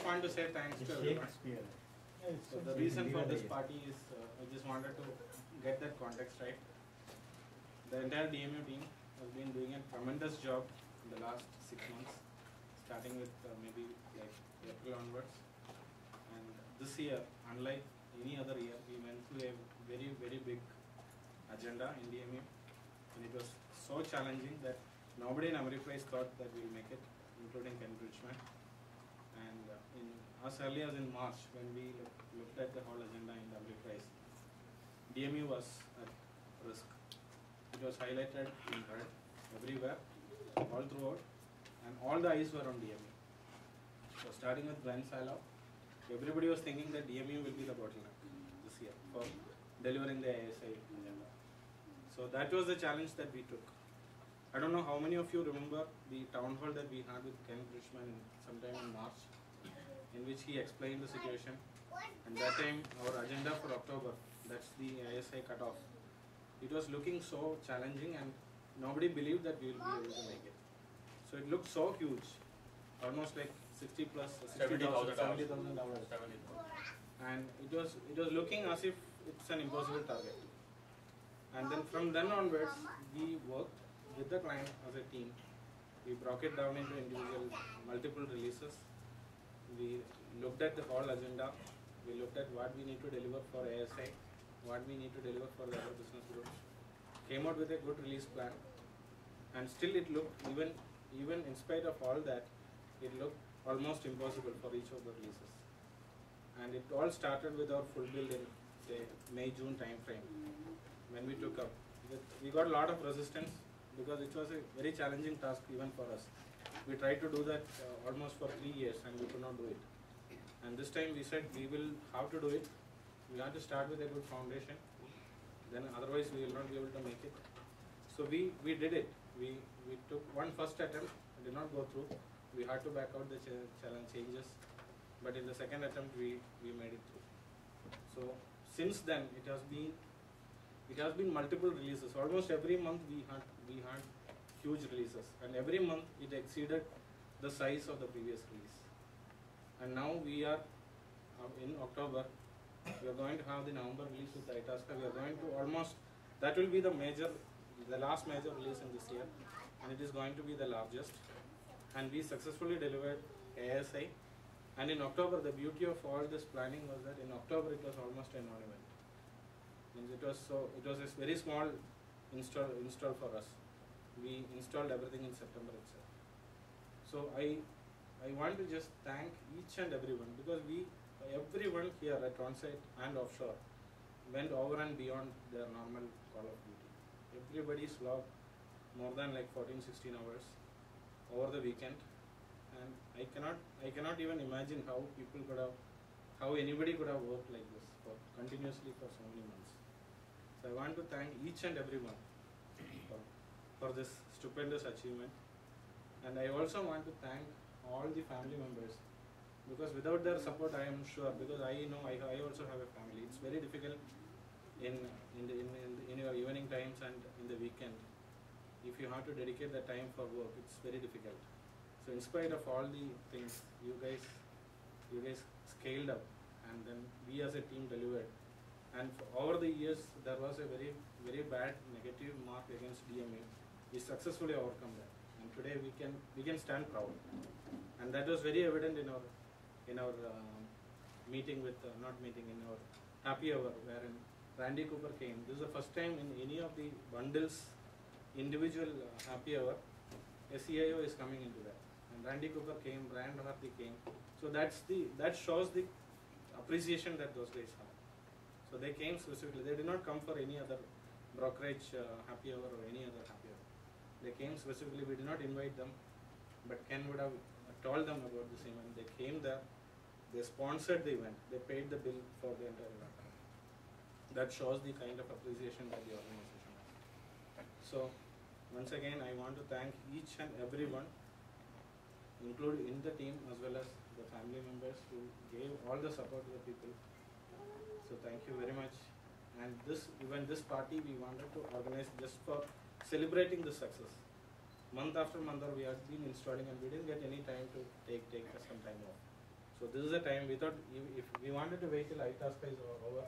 want to say thanks to everyone. Shakespeare. So the reason for this party is I just wanted to get that context right. The entire DMU team has been doing a tremendous job in the last 6 months, starting with maybe like April onwards. And this year, unlike any other year, we went through a very big agenda in DMU, and it was so challenging that nobody in Ameriprise thought that we'll make it, including Ken Bridgman. And as early as in March, when we looked at the whole agenda in Ameriprise, DMU was at risk. It was highlighted in red everywhere, all throughout, and all the eyes were on DMU. So starting with Glenn Silo, everybody was thinking that DMU will be the bottleneck this year for delivering the ASI agenda. So that was the challenge that we took. I don't know how many of you remember the town hall that we had with Ken Bridgman sometime in March, in which he explained the situation. And that time our agenda for October, that's the ASI cutoff, it was looking so challenging and nobody believed that we will be able to make it. So it looked so huge, almost like 60 plus 70,000 hours. And it was looking as if it's an impossible target. And then from then onwards, we worked with the client as a team. We broke it down into individual, multiple releases. We looked at the whole agenda. We looked at what we need to deliver for ASI, what we need to deliver for the other business groups. Came out with a good release plan. And still it looked, even in spite of all that, it looked almost impossible for each of the releases. And it all started with our full build in, say, May-June time frame. When we took up, we got a lot of resistance because it was a very challenging task even for us. We tried to do that almost for 3 years and we could not do it. And this time we said we will have to do it. We have to start with a good foundation. Then otherwise we will not be able to make it. So we did it. We took one first attempt, it did not go through. We had to back out the challenge changes. But in the second attempt we made it through. So since then it has been multiple releases. Almost every month we had huge releases, and every month it exceeded the size of the previous release. And now we are in October. We are going to have the November release with the Itasca. We are going to almost, that will be the last major release in this year, and it is going to be the largest. And we successfully delivered ASI. And in October, the beauty of all this planning was that in October it was almost a non-event. It was a very small install for us. We installed everything in September itself. So I want to just thank each and everyone, because everyone here at onsite and offshore went over and beyond their normal call of duty. Everybody slogged more than like 14-16 hours over the weekend, and I cannot even imagine how anybody could have worked like this continuously for so many months. So I want to thank each and everyone for this stupendous achievement. And I also want to thank all the family members, because without their support, I am sure, because I know I also have a family. It's very difficult in your evening times and in the weekend. If you have to dedicate the time for work, it's very difficult. So in spite of all the things, you guys scaled up, and then we as a team delivered. And over the years, there was a very bad negative mark against DMU. We successfully overcome that, and today we can stand proud. And that was very evident in our meeting with in our happy hour, wherein Randy Cooper came. This is the first time in any of the bundles individual happy hour a CIO is coming into that. And Randy Cooper came, Brian Doherty came. So that shows the appreciation that those guys have. So they came specifically. They did not come for any other brokerage happy hour or any other happy hour. They came specifically. We did not invite them, but Ken would have told them about the same, and they came there. They sponsored the event. They paid the bill for the entire event. That shows the kind of appreciation that the organization has. So once again, I want to thank each and everyone, including in the team as well as the family members who gave all the support to the people. So thank you very much. And this party we wanted to organize just for celebrating the success. Month after month we had been installing, and we didn't get any time to take some time off. So this is the time we thought if we wanted to wait till iTaska is over,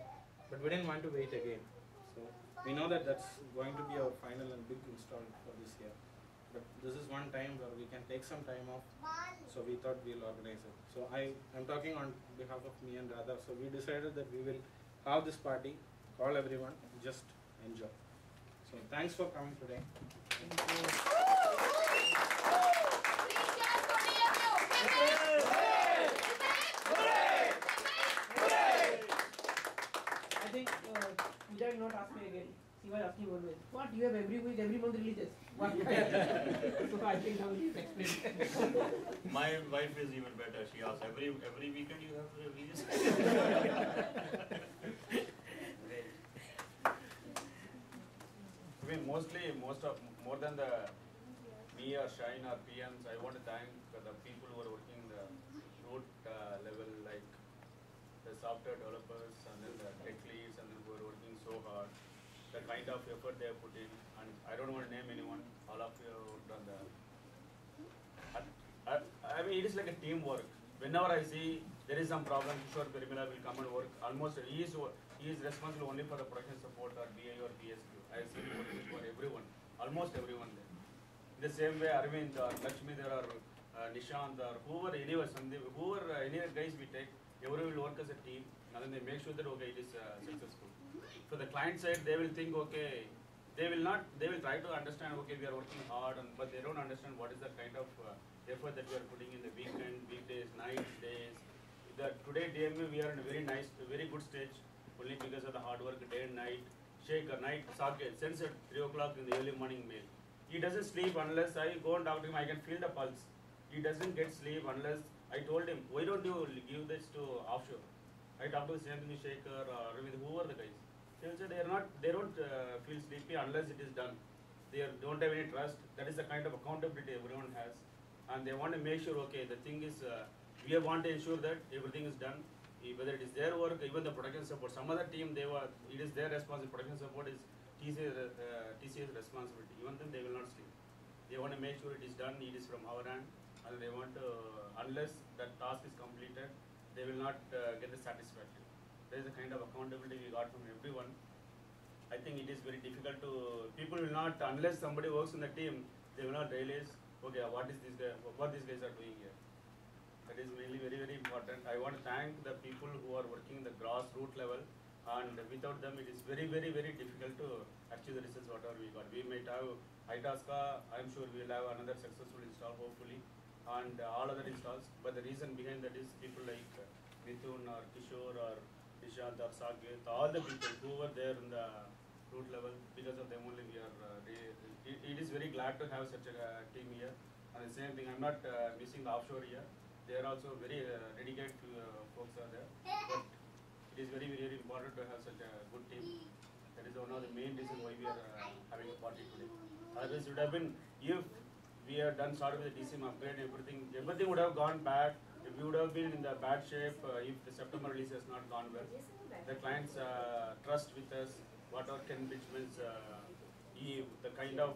but we didn't want to wait again. So we know that that's going to be our final and big install for this year. But this is one time where we can take some time off, so we thought we'll organize it. So I'm talking on behalf of me and Radha. So we decided that we will have this party, call everyone, just enjoy. So thanks for coming today. I think Pooja will not ask me again. She was asking always, what you have every week, every month releases? What? So I think now he's explained. My wife is even better. She asks every weekend you have release. I mean, more than me or Shine or PMs, I want to thank the people who are working the root level, like the software developers and then the tech leads and then who are working so hard. The kind of effort they have put in, and I don't want to name anyone. All of you have worked on that. I mean, it is like a teamwork. Whenever I see there is some problem, Kishore Perimila will come and work. Almost he is responsible only for the production support or BI or BSQ. I see him working for everyone, almost everyone there. In the same way, Arvind or Lakshmi there or Nishant or whoever, anyway, Sandeep, whoever, any guys we take, everyone will work as a team, and then they make sure that okay, it is successful. So the client side, they will think okay, they will try to understand okay, we are working hard, but they don't understand what is the kind of effort that we are putting in the weekend, weekdays, nights, days. Today DMU we are in a very good stage, only because of the hard work day and night. Sheikh night, Saket sends at 3 o'clock in the early morning mail. He doesn't sleep unless I go and talk to him. I can feel the pulse. He doesn't get sleep unless I told him, why don't you give this to offshore? I talked to the same thing with Shaker or with whoever the guys. They will say they don't feel sleepy unless it is done. They don't have any trust. That is the kind of accountability everyone has, and they want to make sure okay, the thing is we want to ensure that everything is done. Whether it is their work, even the production support. Some other team it is their responsibility. Production support is TCS responsibility. Even then they will not sleep. They want to make sure it is done. It is from our hand, and they want to unless that task is completed, they will not get the satisfaction. There is a kind of accountability we got from everyone. I think it is very difficult to, people will not, unless somebody works in the team, they will not realize, okay, what these guys are doing here. That is really very important. I want to thank the people who are working in the grassroots level, and without them it is very difficult to achieve the results whatever we got. We might have iTaska, I am sure we will have another successful install hopefully, and all other installs, but the reason behind that is people like Mithun or Kishore or Nishant or Saket, all the people who were there in the root level, because of them only we are, it is very glad to have such a team here. And the same thing, I'm not missing the offshore here. They are also very dedicated folks are there. But it is very important to have such a good team. That is one of the main reasons why we are having a party today. Otherwise, it would have been, if we had done start with the DCM upgrade, everything would have gone bad. If we would have been in the bad shape, if the September release has not gone well. The clients trust with us, whatever Ken Bitch means, the kind of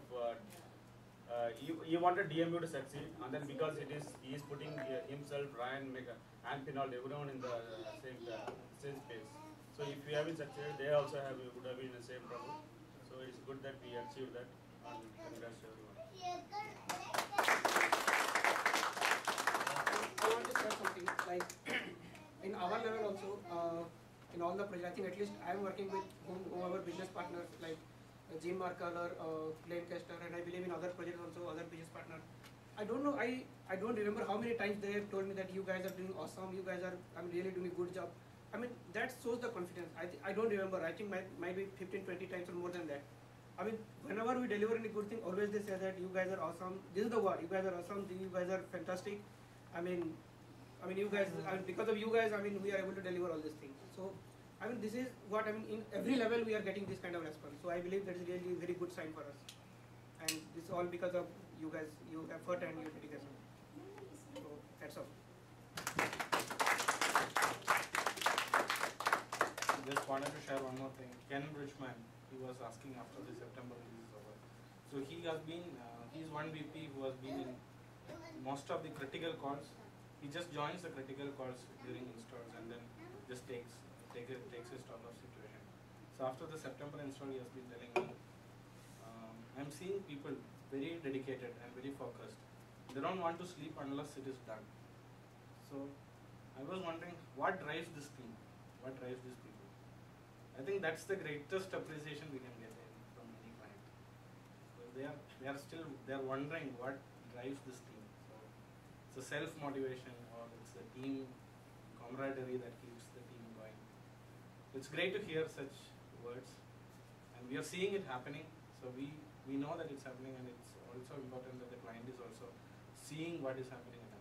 he wanted DMU to succeed, and then because he is putting himself, Ryan, Mega, and Pinal, everyone in the same space. So if we have been succeeded, they also would have been in the same trouble. So it's good that we achieved that, and congrats to everyone. I want to share something, like in our level also, in all the projects, I think at least I am working with whoever business partners like Jim Markle or Lancaster, and I believe in other projects also, other business partners. I don't know, I don't remember how many times they have told me that you guys are doing awesome, you guys are really doing a good job. I mean, that shows the confidence. I don't remember, I think might be 15-20 times or more than that. I mean, whenever we deliver any good thing, always they say that you guys are awesome. This is the word, you guys are awesome, you guys are fantastic. I mean you guys, because of you guys, we are able to deliver all these things. So, this is what, in every level we are getting this kind of response. So I believe that is really a very good sign for us. And this is all because of you guys, your effort and your dedication. So, that's all. Just wanted to share one more thing. Ken Bridgman, he was asking after the September release is over. So he has been, he's one VP who has been in most of the critical calls. he just joins the critical calls during installs and then just takes his stock of situation. So after the September install, he has been telling me, I'm seeing people very dedicated and very focused. They don't want to sleep unless it is done. So I was wondering what drives this team, what drives these people. I think that's the greatest appreciation we can get from any client. So they are wondering what drives this team. So it's a self motivation or it's a team camaraderie that keeps the team going. It's great to hear such words, and we are seeing it happening. So we know that it's happening, and it's also important that the client is also seeing what is happening at